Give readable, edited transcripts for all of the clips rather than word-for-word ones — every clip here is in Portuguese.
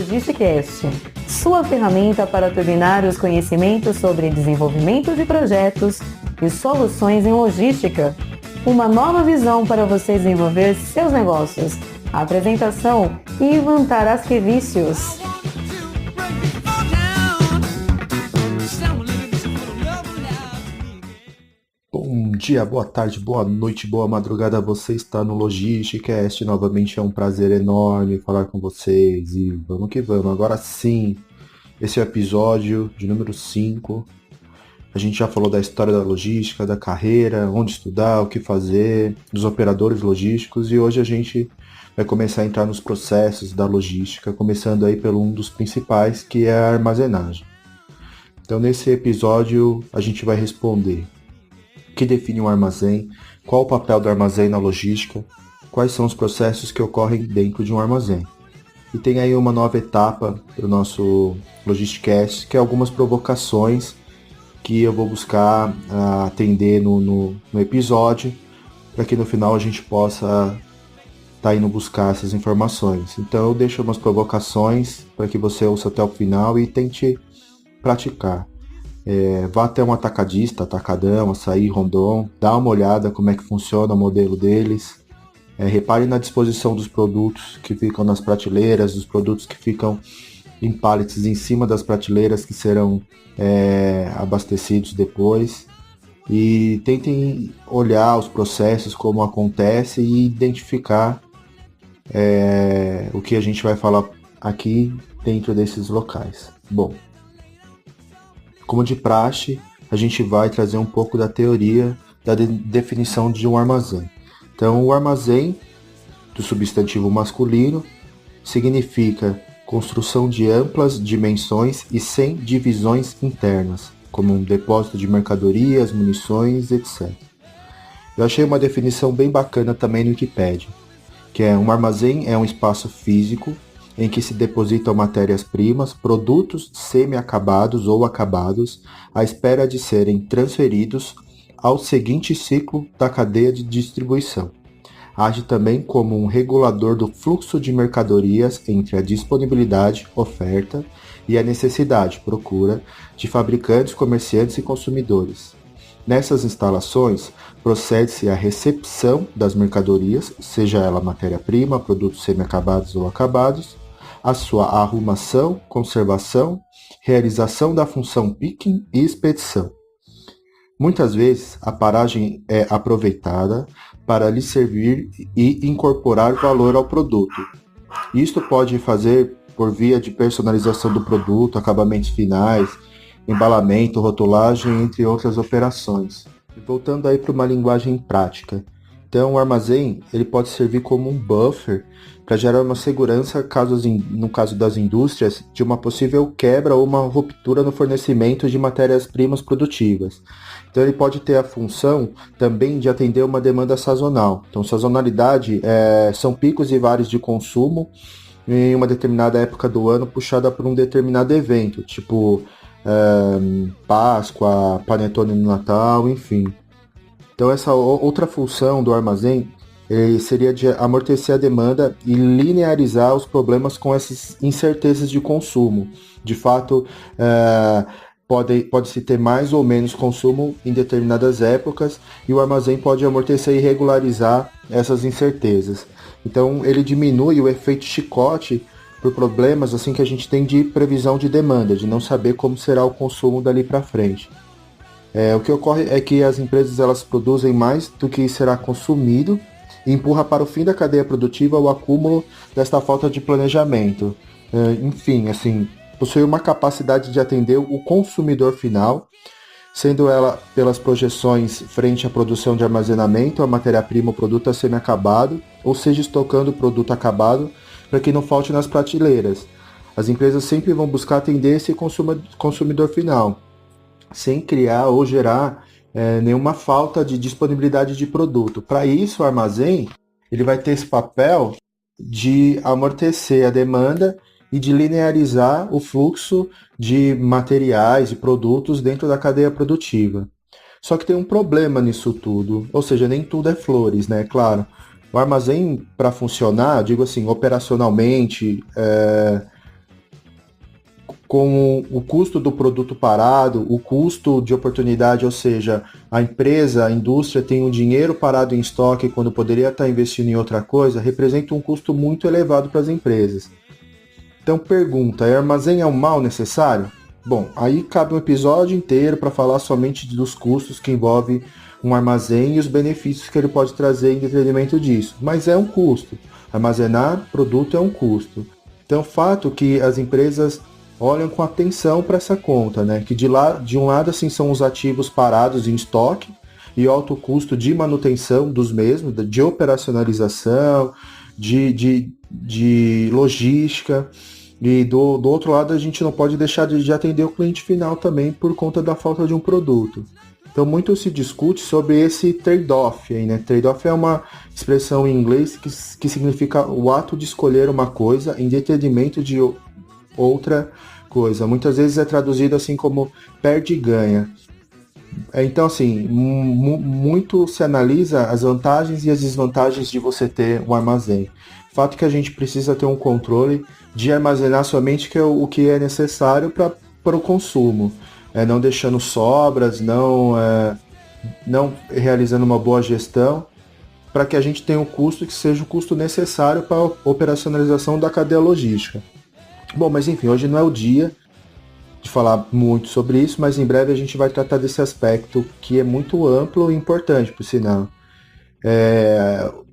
Logisticast, sua ferramenta para turbinar os conhecimentos sobre desenvolvimento de projetos e soluções em logística. Uma nova visão para você desenvolver seus negócios. Apresentação: Ivan Tarasquevicius. Bom dia, boa tarde, boa noite, boa madrugada, você está no Logisticast, novamente é um prazer enorme falar com vocês e vamos que vamos. Agora sim, esse é o episódio de número 5, a gente já falou da história da logística, da carreira, onde estudar, o que fazer, dos operadores logísticos e hoje a gente vai começar a entrar nos processos da logística, começando aí pelo um dos principais, que é a armazenagem. Então nesse episódio a gente vai responder o que define um armazém, qual o papel do armazém na logística, quais são os processos que ocorrem dentro de um armazém. E tem aí uma nova etapa para o nosso Logisticast, que é algumas provocações que eu vou buscar atender no episódio, para que no final a gente possa estar indo buscar essas informações. Então eu deixo umas provocações para que você ouça até o final e tente praticar. Vá até um atacadista, atacadão, açaí, rondon, dá uma olhada como é que funciona o modelo deles. Repare na disposição dos produtos que ficam nas prateleiras, dos produtos que ficam em pallets em cima das prateleiras que serão abastecidos depois. E tentem olhar os processos, como acontece e identificar o que a gente vai falar aqui dentro desses locais. Bom, como de praxe, a gente vai trazer um pouco da teoria da definição de um armazém. Então, o armazém, do substantivo masculino, significa construção de amplas dimensões e sem divisões internas, como um depósito de mercadorias, munições, etc. Eu achei uma definição bem bacana também no Wikipedia, que um armazém é um espaço físico em que se depositam matérias-primas, produtos semi-acabados ou acabados, à espera de serem transferidos ao seguinte ciclo da cadeia de distribuição. Age também como um regulador do fluxo de mercadorias entre a disponibilidade, oferta, e a necessidade, procura, de fabricantes, comerciantes e consumidores. Nessas instalações, procede-se à recepção das mercadorias, seja ela matéria-prima, produtos semi-acabados ou acabados, a sua arrumação, conservação, realização da função picking e expedição. Muitas vezes, a paragem é aproveitada para lhe servir e incorporar valor ao produto. Isto pode fazer por via de personalização do produto, acabamentos finais, embalamento, rotulagem, entre outras operações. E voltando aí para uma linguagem prática. Então, o armazém ele pode servir como um buffer para gerar uma segurança, no caso das indústrias, de uma possível quebra ou uma ruptura no fornecimento de matérias-primas produtivas. Então, ele pode ter a função também de atender uma demanda sazonal. Então, sazonalidade são picos e vales de consumo em uma determinada época do ano puxada por um determinado evento, tipo Páscoa, Panetone no Natal, enfim. Então essa outra função do armazém seria de amortecer a demanda e linearizar os problemas com essas incertezas de consumo. De fato, pode-se ter mais ou menos consumo em determinadas épocas e o armazém pode amortecer e regularizar essas incertezas. Então ele diminui o efeito chicote por problemas assim que a gente tem de previsão de demanda, de não saber como será o consumo dali para frente. O que ocorre é que as empresas elas produzem mais do que será consumido e empurra para o fim da cadeia produtiva o acúmulo desta falta de planejamento. Enfim, assim, possui uma capacidade de atender o consumidor final, sendo ela pelas projeções frente à produção de armazenamento, a matéria-prima, o produto a semi-acabado, ou seja, estocando o produto acabado para que não falte nas prateleiras. As empresas sempre vão buscar atender esse consumidor final, sem criar ou gerar nenhuma falta de disponibilidade de produto. Para isso, o armazém ele vai ter esse papel de amortecer a demanda e de linearizar o fluxo de materiais e produtos dentro da cadeia produtiva. Só que tem um problema nisso tudo, ou seja, nem tudo é flores, né? Claro, o armazém, para funcionar, digo assim, operacionalmente, com o custo do produto parado, o custo de oportunidade, ou seja, a empresa, a indústria tem um dinheiro parado em estoque quando poderia estar investindo em outra coisa, representa um custo muito elevado para as empresas. Então pergunta, armazém é um mal necessário? Bom, aí cabe um episódio inteiro para falar somente dos custos que envolve um armazém e os benefícios que ele pode trazer em detrimento disso. Mas é um custo. Armazenar produto é um custo. Então, fato que as empresas olham com atenção para essa conta, né? Que de um lado assim são os ativos parados em estoque e alto custo de manutenção dos mesmos, de operacionalização, de logística. E do outro lado a gente não pode deixar de atender o cliente final também por conta da falta de um produto. Então muito se discute sobre esse trade-off aí, né? Trade-off é uma expressão em inglês que significa o ato de escolher uma coisa em detrimento de outra coisa. Muitas vezes é traduzido assim como perde e ganha. Então, assim, muito se analisa as vantagens e as desvantagens de você ter um armazém. Fato que a gente precisa ter um controle de armazenar somente o que é necessário para o consumo. Não deixando sobras, não realizando uma boa gestão, para que a gente tenha um custo que seja o custo necessário para a operacionalização da cadeia logística. Bom, mas enfim, hoje não é o dia de falar muito sobre isso, mas em breve a gente vai tratar desse aspecto que é muito amplo e importante, por sinal.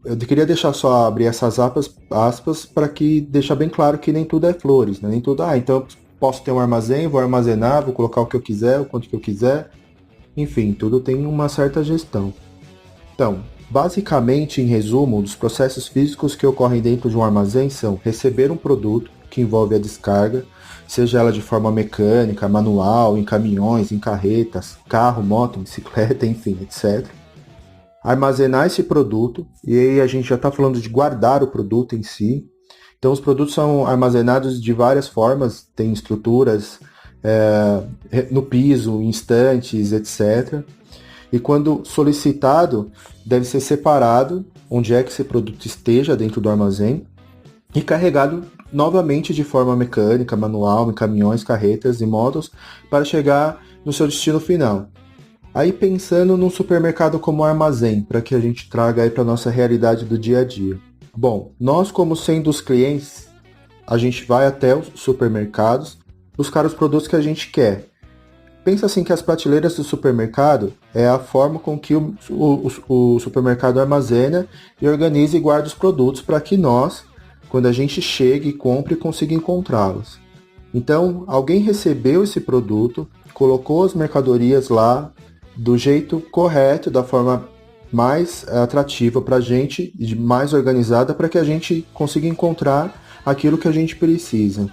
Eu queria deixar só abrir essas aspas para que deixar bem claro que nem tudo é flores, né? Nem tudo, então eu posso ter um armazém, vou armazenar, vou colocar o que eu quiser, o quanto que eu quiser. Enfim, tudo tem uma certa gestão. Então, basicamente, em resumo, os processos físicos que ocorrem dentro de um armazém são receber um produto, que envolve a descarga, seja ela de forma mecânica, manual, em caminhões, em carretas, carro, moto, bicicleta, enfim, etc. Armazenar esse produto, e aí a gente já está falando de guardar o produto em si. Então os produtos são armazenados de várias formas, tem estruturas no piso, em estantes, etc. E quando solicitado, deve ser separado onde é que esse produto esteja dentro do armazém e carregado novamente de forma mecânica, manual, em caminhões, carretas e motos, para chegar no seu destino final. Aí pensando num supermercado como armazém, para que a gente traga aí para a nossa realidade do dia a dia. Bom, nós como sendo os clientes, a gente vai até os supermercados buscar os produtos que a gente quer. Pensa assim que as prateleiras do supermercado é a forma com que o supermercado armazena e organiza e guarda os produtos para que nós, quando a gente chegue, compre e consiga encontrá-los. Então, alguém recebeu esse produto, colocou as mercadorias lá do jeito correto, da forma mais atrativa para a gente, mais organizada, para que a gente consiga encontrar aquilo que a gente precisa.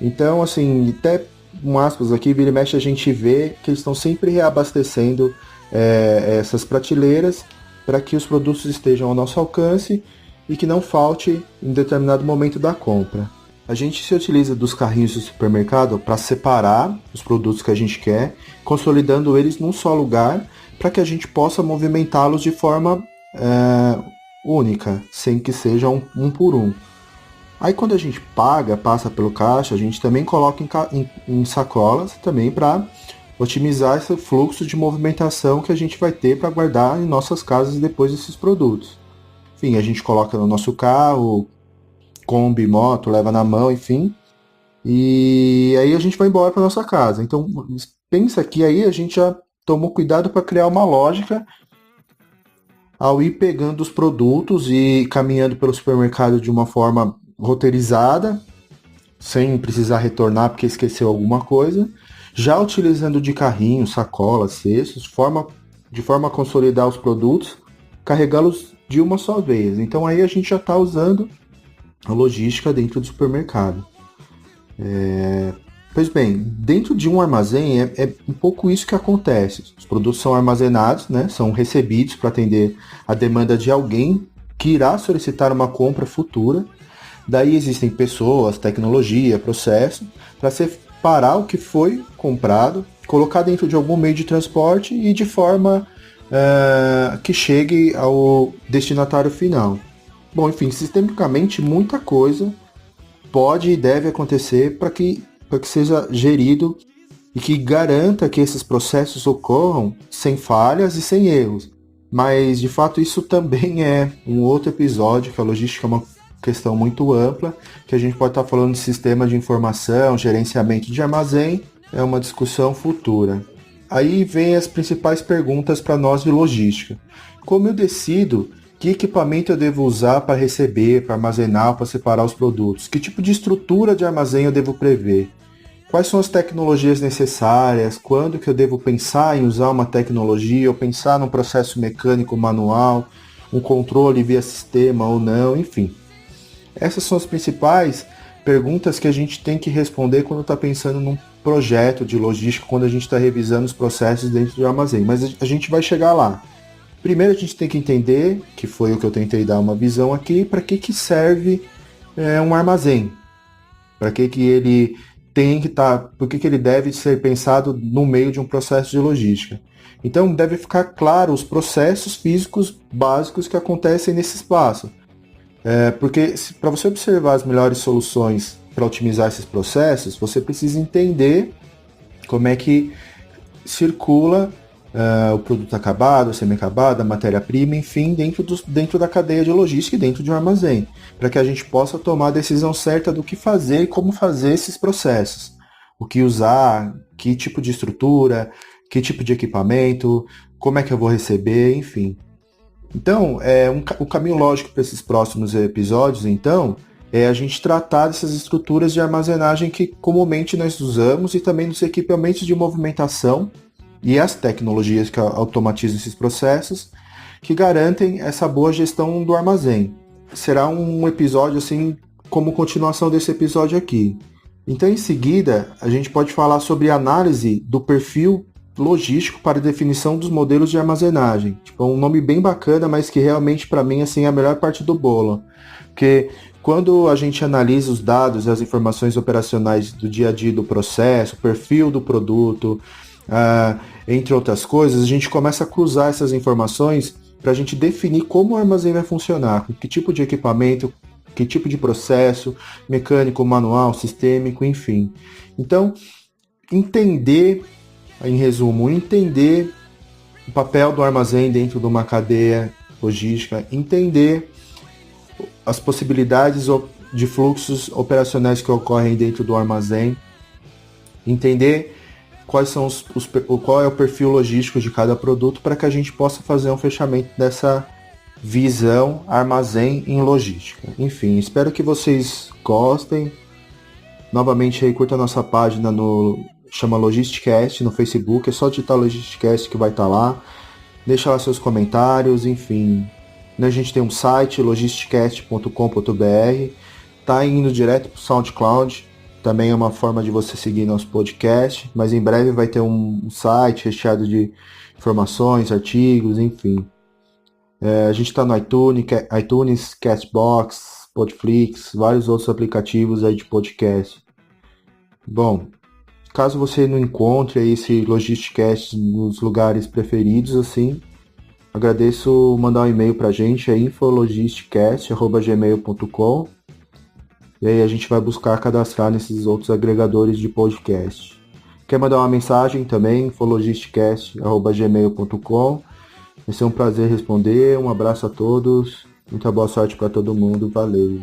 Então, assim, até um aspas aqui, vira e mexe, a gente vê que eles estão sempre reabastecendo essas prateleiras para que os produtos estejam ao nosso alcance e que não falte em determinado momento da compra. A gente se utiliza dos carrinhos do supermercado para separar os produtos que a gente quer, consolidando eles num só lugar, para que a gente possa movimentá-los de forma única, sem que seja um por um. Aí quando a gente passa pelo caixa, a gente também coloca em sacolas também para otimizar esse fluxo de movimentação que a gente vai ter para guardar em nossas casas depois desses produtos. Enfim, a gente coloca no nosso carro, Kombi, moto, leva na mão, enfim. E aí a gente vai embora para nossa casa. Então, pensa que aí a gente já tomou cuidado para criar uma lógica ao ir pegando os produtos e caminhando pelo supermercado de uma forma roteirizada, sem precisar retornar porque esqueceu alguma coisa, já utilizando de carrinho, sacolas, cestos, de forma a consolidar os produtos, carregá-los de uma só vez. Então aí a gente já está usando a logística dentro do supermercado. Pois bem, dentro de um armazém é um pouco isso que acontece. Os produtos são armazenados, né, são recebidos para atender a demanda de alguém que irá solicitar uma compra futura. Daí existem pessoas, tecnologia, processo, para separar o que foi comprado, colocar dentro de algum meio de transporte e de forma que chegue ao destinatário final. Bom, enfim, sistemicamente muita coisa pode e deve acontecer para que para que seja gerido e que garanta que esses processos ocorram sem falhas e sem erros. Mas, de fato, isso também é um outro episódio, que a logística é uma questão muito ampla, que a gente pode estar falando de sistema de informação, gerenciamento de armazém, é uma discussão futura. Aí vem as principais perguntas para nós de logística. Como eu decido que equipamento eu devo usar para receber, para armazenar, para separar os produtos? Que tipo de estrutura de armazém eu devo prever? Quais são as tecnologias necessárias? Quando que eu devo pensar em usar uma tecnologia ou pensar num processo mecânico manual, um controle via sistema ou não, enfim. Essas são as principais perguntas que a gente tem que responder quando está pensando num projeto de logística, quando a gente está revisando os processos dentro do armazém. Mas a gente vai chegar lá. Primeiro a gente tem que entender, que foi o que eu tentei dar uma visão aqui, para que serve um armazém. Para que ele tem que estar, por que ele deve ser pensado no meio de um processo de logística. Então deve ficar claro os processos físicos básicos que acontecem nesse espaço. Porque para você observar as melhores soluções para otimizar esses processos, você precisa entender como é que circula o produto acabado, o semi-acabado, a matéria-prima, enfim, dentro da cadeia de logística e dentro de um armazém, para que a gente possa tomar a decisão certa do que fazer e como fazer esses processos. O que usar, que tipo de estrutura, que tipo de equipamento, como é que eu vou receber, enfim. Então, o caminho lógico para esses próximos episódios, então, é a gente tratar dessas estruturas de armazenagem que comumente nós usamos e também dos equipamentos de movimentação e as tecnologias que automatizam esses processos, que garantem essa boa gestão do armazém. Será um episódio, assim, como continuação desse episódio aqui. Então, em seguida, a gente pode falar sobre a análise do perfil logístico para definição dos modelos de armazenagem. Tipo, é um nome bem bacana, mas que realmente, para mim, assim, é a melhor parte do bolo. Porque quando a gente analisa os dados e as informações operacionais do dia a dia do processo, o perfil do produto, entre outras coisas, a gente começa a cruzar essas informações para a gente definir como o armazém vai funcionar, com que tipo de equipamento, que tipo de processo, mecânico, manual, sistêmico, enfim. Então, entender, em resumo, entender o papel do armazém dentro de uma cadeia logística, entender as possibilidades de fluxos operacionais que ocorrem dentro do armazém, entender qual é o perfil logístico de cada produto para que a gente possa fazer um fechamento dessa visão armazém em logística. Enfim, espero que vocês gostem. Novamente aí, curta a nossa página chama Logisticast no Facebook, é só digitar Logisticast que vai estar lá. Deixa lá seus comentários, enfim. A gente tem um site, logisticast.com.br, tá indo direto pro SoundCloud. Também é uma forma de você seguir nosso podcast, mas em breve vai ter um site recheado de informações, artigos, enfim. A gente está no iTunes, Castbox, Podflix, vários outros aplicativos aí de podcast. Bom, caso você não encontre aí esse Logisticast nos lugares preferidos, assim, agradeço mandar um e-mail pra gente, é infologisticast@gmail.com. E aí a gente vai buscar cadastrar nesses outros agregadores de podcast. Quer mandar uma mensagem também, infologisticast@gmail.com. Vai ser um prazer responder. Um abraço a todos. Muita boa sorte para todo mundo. Valeu.